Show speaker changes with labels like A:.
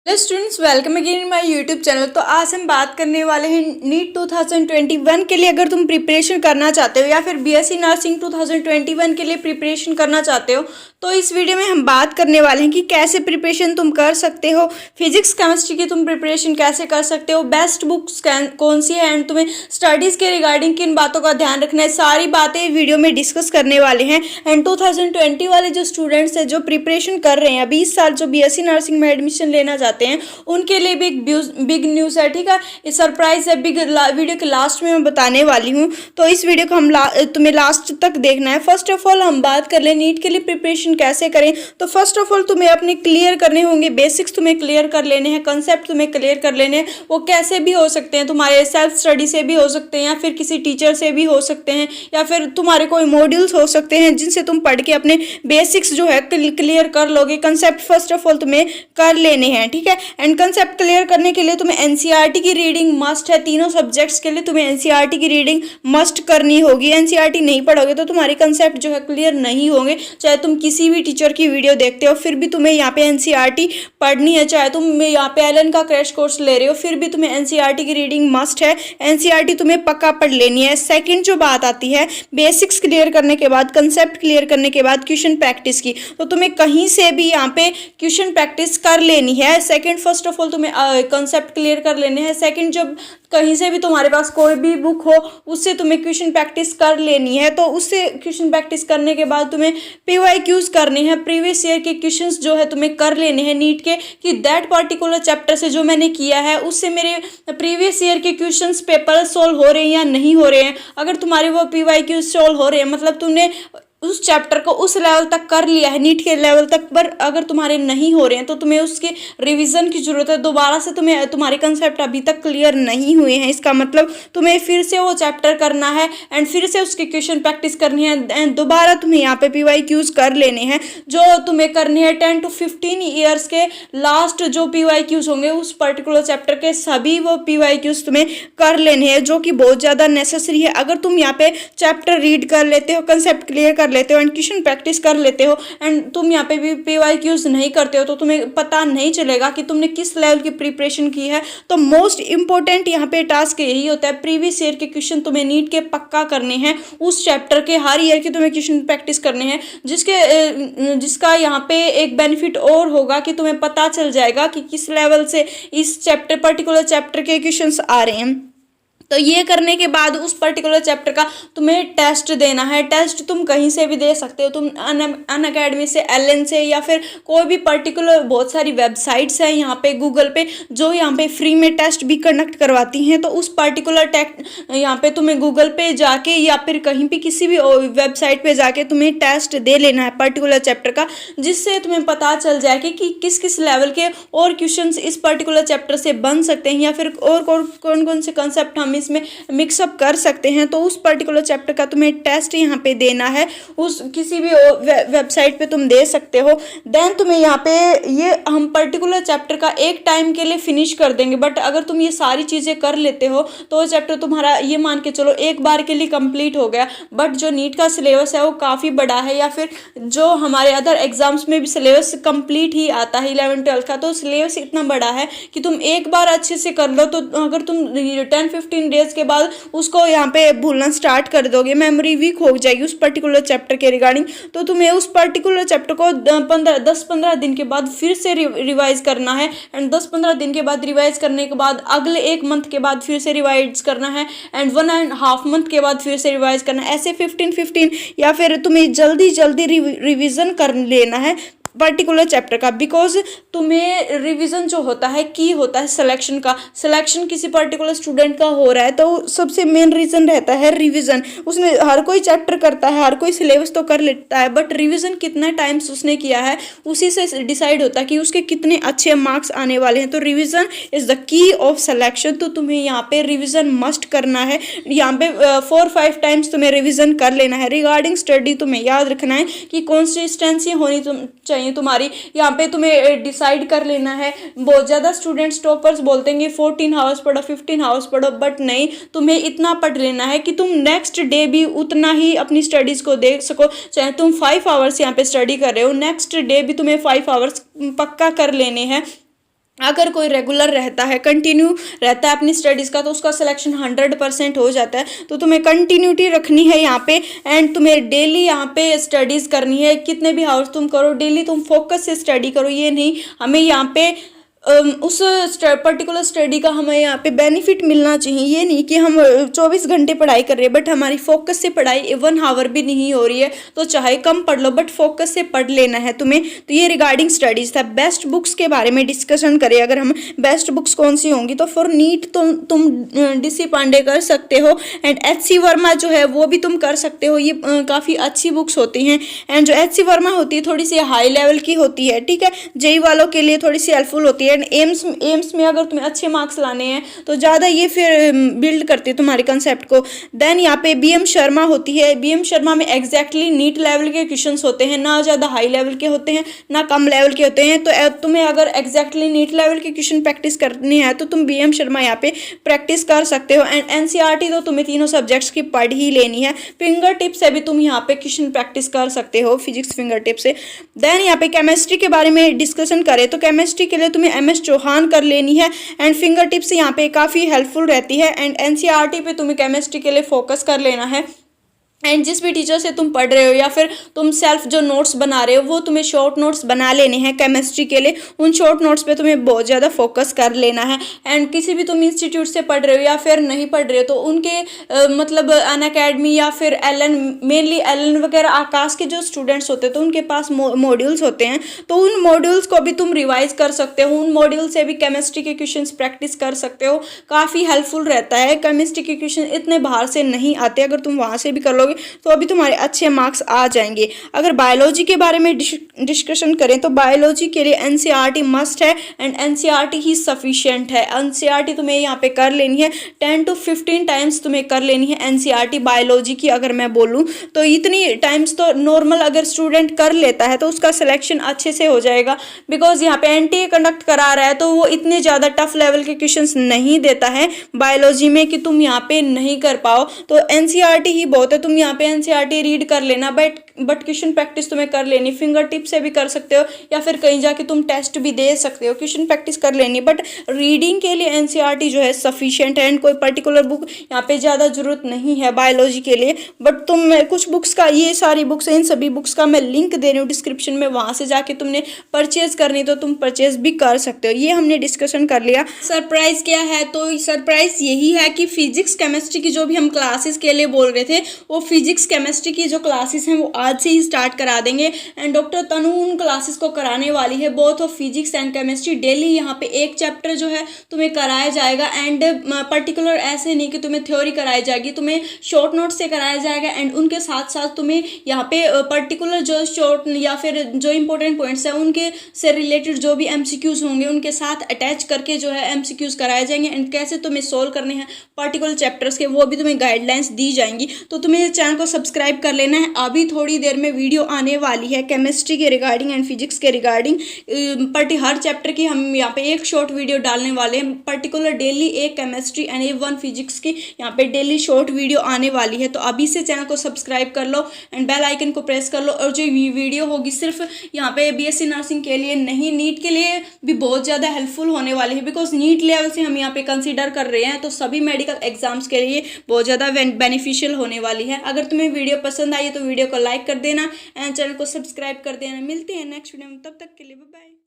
A: Hello students, welcome again in my YouTube channel. तो आज हम बात करने वाले हैं नीट 2021 के लिए। अगर तुम प्रिपरेशन करना चाहते हो या फिर बीएससी नर्सिंग 2021 के लिए प्रिपरेशन करना चाहते हो तो इस वीडियो में हम बात करने वाले हैं कि कैसे प्रिपरेशन तुम कर सकते हो, फिजिक्स केमिस्ट्री की तुम प्रिपरेशन कैसे कर सकते हो, बेस्ट बुक्स कौन सी है एंड तुम्हें स्टडीज़ के रिगार्डिंग किन बातों का ध्यान रखना है, सारी बातें वीडियो में डिस्कस करने वाले हैं। एंड 2020 वाले जो स्टूडेंट्स हैं जो प्रिपरेशन कर रहे हैं अभी इस साल, जो बीएससी नर्सिंग में एडमिशन लेना चाहते हैं उनके लिए भी एक बिग न्यूज़ है। ठीक है, ये सरप्राइज है, वीडियो के लास्ट में मैं बताने वाली हूँ, तो इस वीडियो को हम तुम्हें लास्ट तक देखना है। फर्स्ट ऑफ ऑल हम बात कर ले नीट के लिए प्रिपरेशन कैसे करें। तो फर्स्ट ऑफ ऑल तुम्हें अपने क्लियर करने होंगे बेसिक्स, तुम्हें क्लियर कर लेने हैं, कंसेप्ट तुम्हें क्लियर कर लेने हैं। वो कैसे भी हो सकते हैं, तुम्हारे सेल्फ स्टडी से भी हो सकते हैं या फिर किसी टीचर से भी हो सकते हैं या फिर तुम्हारे कोई मॉड्यूल्स हो सकते हैं जिनसे तुम पढ़ के अपने बेसिक्स जो है क्लियर कर लोगे। कंसेप्ट फर्स्ट ऑफ ऑल तुम्हें कर लेने हैं। ठीक है, एंड कंसेप्ट क्लियर करने के लिए तुम्हें एनसीईआरटी की रीडिंग मस्ट है। तीनों सब्जेक्ट्स के लिए तुम्हें एनसीईआरटी की रीडिंग मस्ट करनी होगी। एनसीईआरटी नहीं पढ़ोगे तो तुम्हारे कंसेप्ट जो है क्लियर नहीं होंगे। चाहे तुम किसी भी टीचर की वीडियो देखते हो फिर भी तुम्हें यहाँ पे एनसीईआरटी पढ़नी है। चाहे तुम यहाँ पे एलन का क्रैश कोर्स ले रहे हो फिर भी तुम्हें एनसीईआरटी की रीडिंग मस्ट है। एनसीईआरटी तुम्हें पक्का पढ़ लेनी है। सेकंड जो बात आती है बेसिक्स क्लियर करने के बाद, कंसेप्ट क्लियर करने के बाद क्वेश्चन प्रैक्टिस की, तो तुम्हें कहीं से भी यहाँ पे क्वेश्चन प्रैक्टिस कर लेनी है। सेकंड फर्स्ट ऑफ ऑल तुम्हें कंसेप्ट क्लियर कर लेने हैं। सेकंड, जब कहीं से भी तुम्हारे पास कोई भी बुक हो उससे तुम्हें क्वेश्चन प्रैक्टिस कर लेनी है। तो उससे क्वेश्चन प्रैक्टिस करने के बाद तुम्हें पीवाईक्यूज करने हैं, प्रीवियस ईयर के क्वेश्चंस जो है तुम्हें कर लेने हैं नीट के, कि दैट पर्टिकुलर चैप्टर से जो मैंने किया है उससे मेरे प्रीवियस ईयर के क्वेश्चंस पेपर सोल्व हो रहे हैं या नहीं हो रहे हैं। अगर तुम्हारे वो पीवाईक्यूज सोल्व हो रहे हैं मतलब तुमने उस चैप्टर को उस लेवल तक कर लिया है, नीट के लेवल तक, पर अगर तुम्हारे नहीं हो रहे हैं तो तुम्हें उसके रिवीजन की जरूरत है। दोबारा से तुम्हारे कंसेप्ट अभी तक क्लियर नहीं हुए हैं, इसका मतलब तुम्हें फिर से वो चैप्टर करना है एंड फिर से उसकी क्वेश्चन प्रैक्टिस करनी है एंड दोबारा तुम्हें यहाँ पे पीवाईक्यूज कर लेने हैं जो तुम्हें करनी है। 10 to 15 ईयर्स के लास्ट जो पीवाईक्यूज होंगे उस पर्टिकुलर चैप्टर के सभी वो पीवाईक्यूज तुम्हें कर लेने हैं, जो कि बहुत ज़्यादा नेसेसरी है। अगर तुम यहाँ पे चैप्टर रीड कर लेते हो, कंसेप्ट क्लियर कर लेते हो एंड क्वेश्चन प्रैक्टिस कर लेते हो एंड तुम यहाँ पे भी पीवाईक्यूज नहीं करते हो तो तुम्हें पता नहीं चलेगा कि तुमने किस लेवल की प्रिपरेशन की है। तो मोस्ट इंपॉर्टेंट यहाँ पे टास्क यही होता है, प्रीवियस ईयर के क्वेश्चन तुम्हें नीट के पक्का करने हैं, उस चैप्टर के हर ईयर के तुम्हें क्वेश्चन प्रैक्टिस करने हैं, जिसका यहाँ पे एक बेनिफिट और होगा कि तुम्हें पता चल जाएगा कि किस लेवल से इस पर्टिकुलर चैप्टर के क्वेश्चन आ रहे हैं। तो ये करने के बाद उस पर्टिकुलर चैप्टर का तुम्हें टेस्ट देना है। टेस्ट तुम कहीं से भी दे सकते हो, तुम अनअकैडमी से, एलन से या फिर कोई भी पर्टिकुलर, बहुत सारी वेबसाइट्स हैं यहाँ पे गूगल पे जो यहाँ पे फ्री में टेस्ट भी कंडक्ट करवाती हैं। तो उस पर्टिकुलर यहाँ पे तुम्हें गूगल पे जाके या फिर कहीं भी किसी भी वेबसाइट पे जाके तुम्हें टेस्ट दे लेना है पर्टिकुलर चैप्टर का, जिससे तुम्हें पता चल जाए कि किस किस लेवल के और क्वेश्चन इस पर्टिकुलर चैप्टर से बन सकते हैं या फिर और कौन कौन से कंसेप्ट हम इसमें मिक्सअप कर सकते हैं। तो उस पर्टिकुलर चैप्टर का तुम्हें टेस्ट यहाँ पे देना है, उस किसी भी वेबसाइट पे तुम दे सकते हो। देन तुम्हें यहाँ पे ये हम पर्टिकुलर चैप्टर का एक टाइम के लिए फिनिश कर देंगे, बट अगर तुम ये सारी चीज़ें कर लेते हो तो चैप्टर तुम्हारा ये मान के चलो एक बार के लिए कंप्लीट हो गया। बट जो नीट का सिलेबस है वो काफ़ी बड़ा है, या फिर जो हमारे अदर एग्जाम्स में भी सिलेबस कंप्लीट ही आता है 11-12 का, तो सिलेबस इतना बड़ा है कि तुम एक बार अच्छे से कर लो। तो अगर तुम 10-15 डेज के बाद उसको यहाँ पे भूलना स्टार्ट कर दोगे, मेमोरी वीक हो जाएगी उस पर्टिकुलर चैप्टर के रिगार्डिंग, तो तुम्हें उस पर्टिकुलर चैप्टर को 10-15 दिन के बाद फिर से रिवाइज करना है एंड 10-15 दिन के बाद रिवाइज करने के बाद अगले 1 मंथ के बाद फिर से रिवाइज करना है एंड 1.5 मंथ के बाद फिर से रिवाइज करना है। ऐसे 15 या फिर तुम्हें जल्दी रिविजन कर लेना है पर्टिकुलर चैप्टर का, बिकॉज तुम्हें रिवीजन जो होता है की होता है सिलेक्शन का। सिलेक्शन किसी पर्टिकुलर स्टूडेंट का हो रहा है तो सबसे मेन रीज़न रहता है रिवीजन। उसने हर कोई चैप्टर करता है, हर कोई सिलेबस तो कर लेता है, बट रिवीजन कितना टाइम्स उसने किया है उसी से डिसाइड होता है कि उसके कितने अच्छे मार्क्स आने वाले हैं। तो revision is the key of selection. तो तुम्हें यहाँ पे रिवीजन मस्ट करना है, यहाँ पे 4-5 टाइम्स तुम्हें रिवीजन कर लेना है। रिगार्डिंग स्टडी तुम्हें याद रखना है कि कंसिस्टेंसी होनी चाहिए तुम्हारी, यहाँ पे तुम्हें डिसाइड कर लेना है। बहुत ज़्यादा स्टूडेंट्स टॉपर्स बोलते हैं 14 आवर्स पढ़ो, 15 आवर्स पढ़ो, बट नहीं, तुम्हें इतना पढ़ लेना है कि तुम नेक्स्ट डे भी उतना ही अपनी स्टडीज़ को देख सको। चाहे तुम 5 आवर्स यहाँ पे स्टडी कर रहे हो, नेक्स्ट डे भी तुम्हें 5 आवर्स पक्का कर लेने हैं। अगर कोई रेगुलर रहता है, कंटिन्यू रहता है अपनी स्टडीज़ का, तो उसका सिलेक्शन 100% हो जाता है। तो तुम्हें कंटिन्यूटी रखनी है यहाँ पे, एंड तुम्हें डेली यहाँ पे स्टडीज़ करनी है। कितने भी आवर्स तुम करो, डेली तुम फोकस से स्टडी करो। ये नहीं हमें यहाँ पे उस पर्टिकुलर स्टडी का हमें यहाँ पे बेनिफिट मिलना चाहिए। ये नहीं कि हम 24 घंटे पढ़ाई कर रहे हैं बट हमारी फोकस से पढ़ाई 1 आवर भी नहीं हो रही है, तो चाहे कम पढ़ लो बट फोकस से पढ़ लेना है तुम्हें। तो ये रिगार्डिंग स्टडीज़ था। बेस्ट बुक्स के बारे में डिस्कशन करें अगर हम, बेस्ट बुक्स कौन सी होंगी, तो फॉर नीट तुम DC पांडे कर सकते हो, एंड HC वर्मा जो है वो भी तुम कर सकते हो। ये काफ़ी अच्छी बुक्स होती हैं, एंड जो HC वर्मा होती है थोड़ी सी हाई लेवल की होती है, ठीक है, JEE वालों के लिए थोड़ी सी हेल्पफुल होती है। एम्स में अगर तुम्हें अच्छे मार्क्स लाने हैं तो ज़्यादा ये फिर बिल्ड करती है तुम्हारे कंसेप्ट को। देन यहाँ पे BM शर्मा होती है। BM शर्मा में एग्जैक्टली नीट लेवल के क्वेश्चंस होते हैं, ना ज़्यादा हाई लेवल के होते हैं ना कम लेवल के होते हैं। तो तुम्हें अगर एग्जैक्टली नीट लेवल के क्वेश्चन प्रैक्टिस करनी है तो तुम BM शर्मा यहाँ पे प्रैक्टिस कर सकते हो। एंड NCERT तो तुम्हें तीनों सब्जेक्ट्स की पढ़ ही लेनी है। फिंगर टिप से भी तुम यहाँ पे क्वेश्चन प्रैक्टिस कर सकते हो, फिजिक्स फिंगर टिप से। देन यहाँ पे केमिस्ट्री के बारे में डिस्कशन करें तो केमिस्ट्री के लिए तुम्हें MS चौहान कर लेनी है, एंड फिंगर टिप्स यहाँ पे काफ़ी हेल्पफुल रहती है। एंड NCERT पे तुम्हें केमिस्ट्री के लिए फोकस कर लेना है। एंड जिस भी टीचर से तुम पढ़ रहे हो या फिर तुम सेल्फ जो नोट्स बना रहे हो वो तुम्हें शॉर्ट नोट्स बना लेने हैं केमिस्ट्री के लिए। उन शॉर्ट नोट्स पे तुम्हें बहुत ज़्यादा फोकस कर लेना है। एंड किसी भी तुम इंस्टीट्यूट से पढ़ रहे हो या फिर नहीं पढ़ रहे हो तो उनके मतलब अनअकैडमी या फिर एलन, मेनली एलन वगैरह आकाश के जो स्टूडेंट्स होते हैं तो उनके पास मॉड्यूल्स होते हैं, तो उन मॉड्यूल्स को भी तुम रिवाइज कर सकते हो। उन मॉड्यूल से भी केमिस्ट्री के क्वेश्चन प्रैक्टिस कर सकते हो। काफ़ी हेल्पफुल रहता है। केमिस्ट्री के क्वेश्चन इतने बाहर से नहीं आते, अगर तुम वहाँ से भी कर लो तो अभी तुम्हारे अच्छे मार्क्स आ जाएंगे। अगर बायोलॉजी के बारे में डिस्कशन करें तो बायोलॉजी के लिए NCERT मस्ट है, एंड NCERT ही सफिशिएंट है। NCERT तुम्हें यहाँ पे कर लेनी है 10 to 15 टाइम्स तुम्हें कर लेनी है NCERT बायोलॉजी की। अगर मैं बोलूँ तो इतनी टाइम्स तो नॉर्मल अगर स्टूडेंट कर लेता है तो उसका सिलेक्शन अच्छे से हो जाएगा, बिकॉज यहाँ पे NTA कंडक्ट करा रहा है तो वो इतने ज़्यादा टफ लेवल के क्वेश्चंस नहीं देता है बायोलॉजी में कि तुम यहाँ पे नहीं कर पाओ। तो NCERT ही बहुत है। तुम यहाँ पे NCERT रीड कर लेना, बट क्वेश्चन प्रैक्टिस तुम्हें कर लेनी। फिंगर टिप से भी कर सकते हो या फिर कहीं जाके तुम टेस्ट भी दे सकते हो, क्वेश्चन प्रैक्टिस कर लेनी। बट रीडिंग के लिए NCERT जो है सफिशिएंट है, एंड कोई पर्टिकुलर बुक यहाँ पे ज़्यादा जरूरत नहीं है बायोलॉजी के लिए। बट तुम कुछ बुक्स का, ये सारी बुक्स, इन सभी बुक्स का मैं लिंक दे रही हूँ डिस्क्रिप्शन में, वहाँ से जाके तुमने परचेज करनी तो तुम परचेज भी कर सकते हो। ये हमने डिस्कशन कर लिया। सरप्राइज क्या है, तो सरप्राइज यही है कि फिजिक्स केमिस्ट्री की जो भी हम क्लासेस के लिए बोल रहे थे वो फिजिक्स केमिस्ट्री की जो क्लासेस हैं वो आज से ही स्टार्ट करा देंगे। एंड डॉक्टर तनु उन क्लासेस को कराने वाली है, both of physics and chemistry. Daily यहाँ पे एक चैप्टर जो है तुम्हें कराया जाएगा, एंड पर्टिकुलर ऐसे नहीं कि तुम्हें थ्योरी कराई जाएगी, तुम्हें शॉर्ट नोट से कराया जाएगा। एंड उनके साथ साथ तुम्हें यहाँ पे पर्टिकुलर जो शॉर्ट या फिर जो इंपॉर्टेंट पॉइंट्स हैं उनके से रिलेटेड जो भी MCQs होंगे उनके साथ अटैच करके जो है MCQs कराए जाएंगे, एंड कैसे तुम्हें सोल्व करने हैं पर्टिकुलर चैप्टर्स के वो भी तुम्हें गाइडलाइंस दी जाएंगी। तो तुम्हें चैनल को सब्सक्राइब कर लेना है। अभी थोड़ी देर में वीडियो आने वाली है केमिस्ट्री के रिगार्डिंग एंड फिजिक्स के रिगार्डिंग। हर चैप्टर की हम यहाँ पे एक शॉर्ट वीडियो डालने वाले हैं। पर्टिकुलर डेली एक केमिस्ट्री एंड 1 फिजिक्स की यहाँ पे डेली शॉर्ट वीडियो आने वाली है। तो अभी से चैनल को सब्सक्राइब कर लो एंड बेल आइकन को प्रेस कर लो। और जो वीडियो होगी सिर्फ यहाँ पे BSc नर्सिंग के लिए नहीं, नीट के लिए भी बहुत ज़्यादा हेल्पफुल होने वाली है, बिकॉज नीट लेवल से हम यहाँ पे कंसिडर कर रहे हैं, तो सभी मेडिकल एग्जाम्स के लिए बहुत ज़्यादा बेनिफिशियल होने वाली है। अगर तुम्हें वीडियो पसंद आई तो वीडियो को लाइक कर देना एंड चैनल को सब्सक्राइब कर देना। मिलते हैं नेक्स्ट वीडियो में, तब तक के लिए बाय बाय।